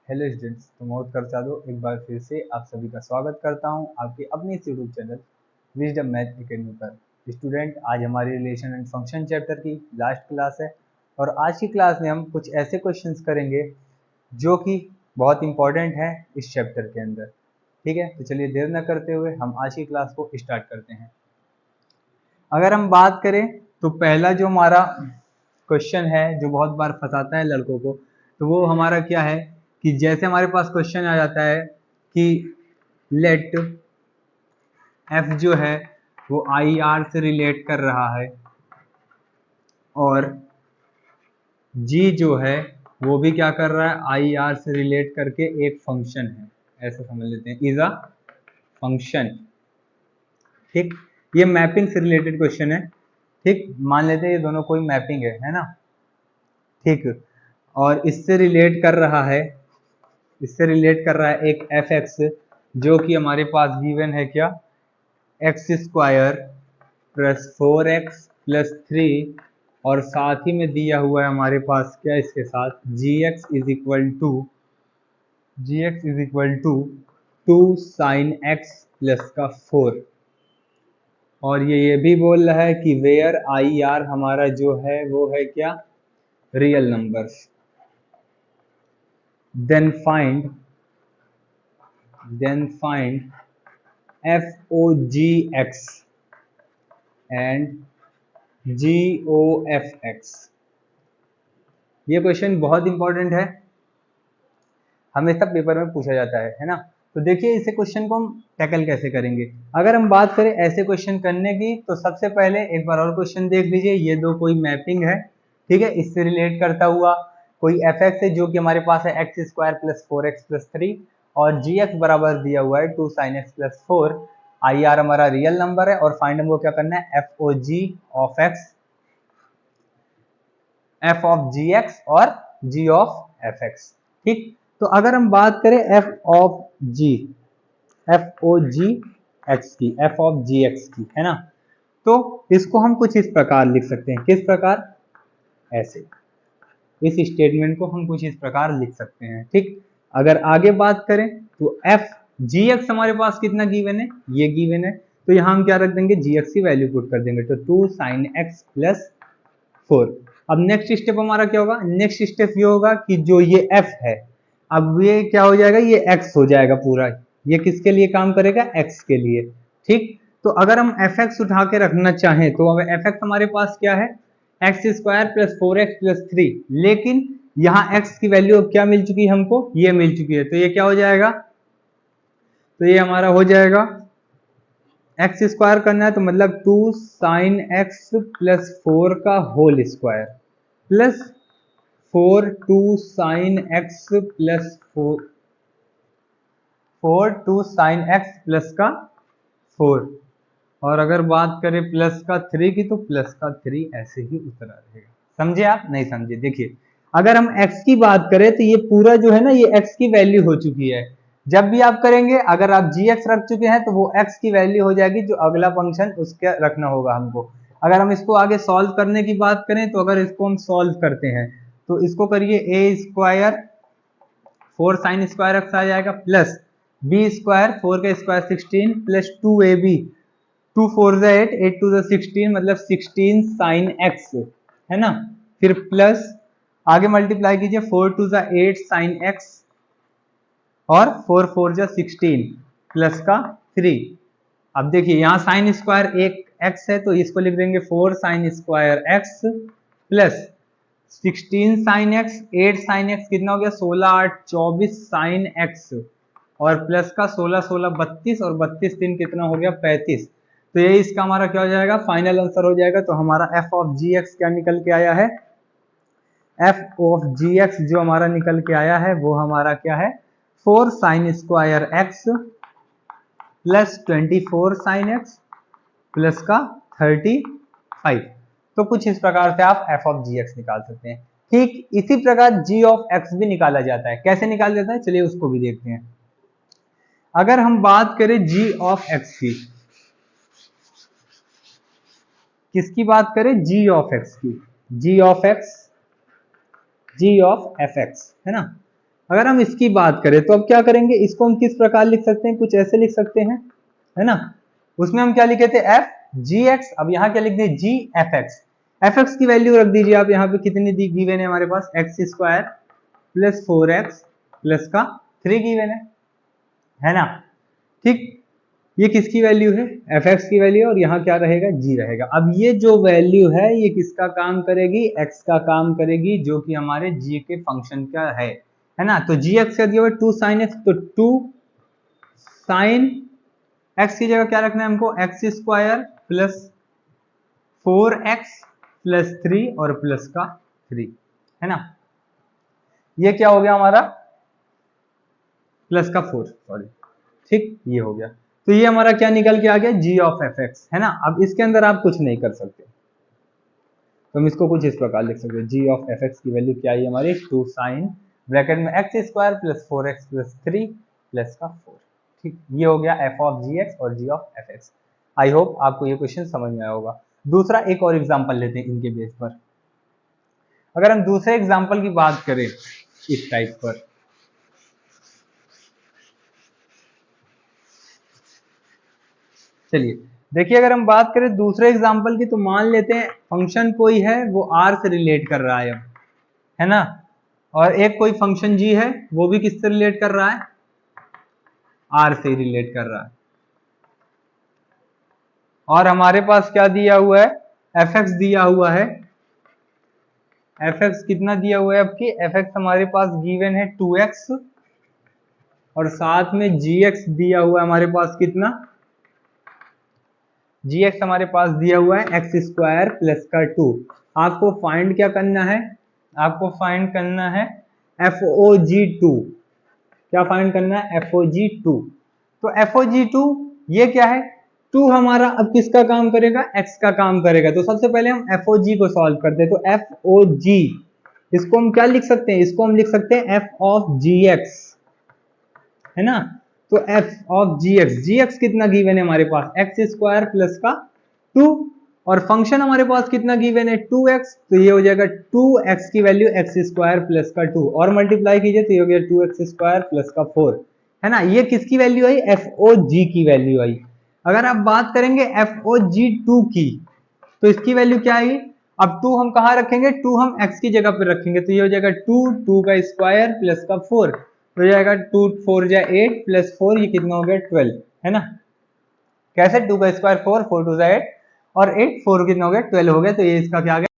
Hello students, तो मैं उत्कर्ष यादव एक बार फिर से आप सभी का स्वागत करता हूं आपके अपने इस YouTube channel wisdom math academy पर। स्टूडेंट, आज हमारी रिलेशन एंड फंक्शन चैप्टर की लास्ट क्लास है और आज की क्लास में हम कुछ ऐसे क्वेश्चंस करेंगे जो कि बहुत इंपॉर्टेंट है इस चैप्टर के अंदर। ठीक है, तो चलिए देर न करते हुए हम आज की क्लास को स्टार्ट करते हैं। अगर हम बात करें तो पहला जो हमारा क्वेश्चन है जो बहुत बार फंसाता है लड़कों को, तो वो हमारा क्या है कि जैसे हमारे पास क्वेश्चन आ जाता है कि लेट एफ जो है वो आई आर से रिलेट कर रहा है और जी जो है वो भी क्या कर रहा है, आई आर से रिलेट करके एक फंक्शन है, ऐसा समझ लेते हैं, इज अ फंक्शन। ठीक, ये मैपिंग से रिलेटेड क्वेश्चन है। ठीक, मान लेते हैं ये दोनों कोई मैपिंग है ना। ठीक, और इससे रिलेट कर रहा है, इससे रिलेट कर रहा है एक एफ एक्स जो कि हमारे पास गिवन है क्या, x square plus 4x plus 3, और साथ ही में दिया हुआ है हमारे पास क्या इसके साथ, gx is equal to 2 sine x plus का 4। और ये भी बोल रहा है कि वेयर आई आर हमारा जो है वो है क्या, real numbers. Then find F O G X and G O F X. ये क्वेश्चन बहुत इंपॉर्टेंट है, हमेशा पेपर में पूछा जाता है ना। तो देखिए इसे क्वेश्चन को हम टैकल कैसे करेंगे। अगर हम बात करें ऐसे क्वेश्चन करने की, तो सबसे पहले एक बार और क्वेश्चन देख लीजिए। ये दो कोई मैपिंग है, ठीक है, इससे रिलेट करता हुआ कोई एफ एक्स है जो कि हमारे पास है x square plus 4x plus 3, और जी एक्स बराबर दिया हुआ है 2 sine X plus 4। I R हमारा रियल नंबर है और फाइंड हमको क्या करना है, F O G of X, F of G X और जी ऑफ एफ एक्स। ठीक, तो अगर हम बात करें F of G, F O G X की, एफ ऑफ जी एक्स की, है ना, तो इसको हम कुछ इस प्रकार लिख सकते हैं। किस प्रकार, ऐसे, इस स्टेटमेंट को हम कुछ इस प्रकार लिख सकते हैं। ठीक, अगर आगे बात करें तो एफ जी एक्स हमारे पास कितना गिवन है, ये गिवन है, तो यहां हम क्या रख देंगे, जी एक्स की वैल्यू पुट कर देंगे, तो 2 साइन एक्स प्लस 4। अब नेक्स्ट स्टेप हमारा क्या होगा, नेक्स्ट स्टेप ये होगा कि जो ये f है, अब ये क्या हो जाएगा, ये x हो जाएगा पूरा। ये किसके लिए काम करेगा, x के लिए। ठीक, तो अगर हम fx उठा के रखना चाहें तो अब fx हमारे पास क्या है, x square plus 4x plus 3, लेकिन यहाँ x की वैल्यू अब क्या मिल चुकी है हमको, ये मिल चुकी है, तो ये क्या हो जाएगा, तो ये हमारा हो जाएगा एक्स स्क्वायर करना है तो मतलब 2 साइन एक्स प्लस 4 का whole square plus 4 2 sine X plus 4 2 sine X plus का 4। और अगर बात करें प्लस का 3 की, तो प्लस का 3 ऐसे ही उतरा रहेगा। समझे आप, नहीं समझे, देखिए अगर हम x की बात करें तो ये पूरा जो है ना, ये x की वैल्यू हो चुकी है। जब भी आप करेंगे, अगर आप gx रख चुके हैं तो वो x की वैल्यू हो जाएगी, जो अगला फंक्शन उसका रखना होगा हमको। अगर हम इसको आगे सॉल्व करने की बात करें, तो अगर इसको हम सॉल्व करते हैं तो इसको करिए, ए स्क्वायर 4 साइन स्क्वायर एक्स आ जाएगा प्लस बी स्क्वायर 4 का स्क्वायर 16 प्लस 2ab, 2 4 8, 8 2 16, मतलब 16 साइन एक्स, है ना। फिर प्लस आगे मल्टीप्लाई कीजिए, 4 2 8 साइन एक्स और 4 4 16 प्लस का 3। अब देखिए यहाँ साइन स्क्वायर एक एक्स है तो इसको लिख देंगे 4 sine square x plus 16 sine x, 8 sine x कितना हो गया, 16 8 24 साइन एक्स, और प्लस का 16 16 32, और 32 3 कितना हो गया, 35। तो ये इसका हमारा क्या हो जाएगा, फाइनल आंसर हो जाएगा। तो हमारा एफ ऑफ जी एक्स क्या निकल के आया है, एफ ऑफ जी एक्स जो हमारा निकल के आया है वो हमारा क्या है, 4 sine square x plus 24 sign X plus का 35। तो कुछ इस प्रकार से आप एफ ऑफ जी एक्स निकाल सकते हैं। ठीक इसी प्रकार जी ऑफ एक्स भी निकाला जाता है। कैसे निकाल जाता है, चलिए उसको भी देखते हैं। अगर हम बात करें जी ऑफ एक्स की, किसकी बात करें, जी ऑफ एक्स की, G of X, G of F X, है ना। अगर हम इसकी बात करें तो अब क्या करेंगे, इसको हम किस प्रकार लिख सकते हैं, कुछ ऐसे लिख सकते हैं, है ना। उसमें हम क्या लिखे थे, एफ जी एक्स, अब यहाँ क्या लिख दिए, जी एफ एक्स। एफ एक्स की वैल्यू रख दीजिए आप यहाँ पे, कितनी दी गिवन है हमारे पास, X square plus 4x plus का 3 गिवन है ना। ठीक, ये किसकी वैल्यू है, एफ एक्स की वैल्यू, और यहाँ क्या रहेगा, जी रहेगा। अब ये जो वैल्यू है ये किसका काम करेगी, एक्स का काम करेगी, जो कि हमारे जी के फंक्शन का है ना। तो जी एक्स का दिया हुआ 2 sin x, तो 2 sin x की जगह क्या रखना है हमको, x square plus 4x plus 3 और प्लस का 3, है ना। ये क्या हो गया हमारा, प्लस का 4, सॉरी, ठीक, ये हो गया। तो ये हमारा क्या निकल के आ गया, जी ऑफ एफ एक्स, है ना। अब इसके अंदर आप कुछ नहीं कर सकते, तो हम इसको कुछ इस प्रकार लिख सकते हैं, जी ऑफ एफ एक्स की वैल्यू क्या है हमारी, 2 साइन ब्रैकेट में x square plus 4x plus 3 plus का 4। ठीक, ये हो गया एफ ऑफ जी एक्स और G of F X. I hope आपको ये क्वेश्चन समझ में आया होगा। दूसरा एक और एग्जाम्पल लेते हैं इनके बेस पर। अगर हम दूसरे एग्जाम्पल की बात करें इस टाइप पर, चलिए देखिए, अगर हम बात करें दूसरे एग्जाम्पल की, तो मान लेते हैं फंक्शन कोई है वो आर से रिलेट कर रहा है ना, और एक कोई फंक्शन जी है वो भी किससे रिलेट कर रहा है, आर से रिलेट कर रहा है। और हमारे पास क्या दिया हुआ है, एफ एक्स दिया हुआ है। एफ एक्स कितना दिया हुआ है आपकी, एफ एक्स हमारे पास गिवन है 2x, और साथ में जी एक्स दिया हुआ है हमारे पास कितना, जी एक्स हमारे पास दिया हुआ है एक्स स्क्वायर प्लस का 2। आपको फाइंड क्या करना है, आपको फाइंड करना है एफ ओ जी टू। क्या फाइंड करना है, एफ ओ जी टू। तो एफ ओ जी टू ये क्या है, 2 हमारा अब किसका काम करेगा, x का काम करेगा। तो सबसे पहले हम एफ ओ जी को सॉल्व करते हैं। तो एफ ओ जी, इसको हम क्या लिख सकते हैं, इसको हम लिख सकते हैं एफ ऑफ जी एक्स, है ना। तो F of G X, G X कितना गिवन है हमारे पास, एक्स स्क्वायर प्लस का 2, और फंक्शन हमारे पास कितना गिवन है 2x, तो ये हो जाएगा 2x की वैल्यू एक्स स्क्वायर प्लस का 2, और मल्टीप्लाई कीजिए तो ये हो गया 2x स्क्वायर प्लस का 4, है ना। ये किसकी वैल्यू आई, एफ ओ जी की वैल्यू आई। अगर आप बात करेंगे एफ ओ जी टू की, तो इसकी वैल्यू क्या आएगी, अब 2 हम कहाँ रखेंगे, 2 हम x की जगह पर रखेंगे, तो ये हो जाएगा 2 का स्क्वायर प्लस का 4, तो हो जाएगा 2 4 जा 8 प्लस 4, ये कितना हो गया 12, है ना। कैसे, 2 का स्क्वायर 4, 4 2 जा 8, और 8 4 कितना हो गया 12 हो गया, तो ये इसका क्या आ गया।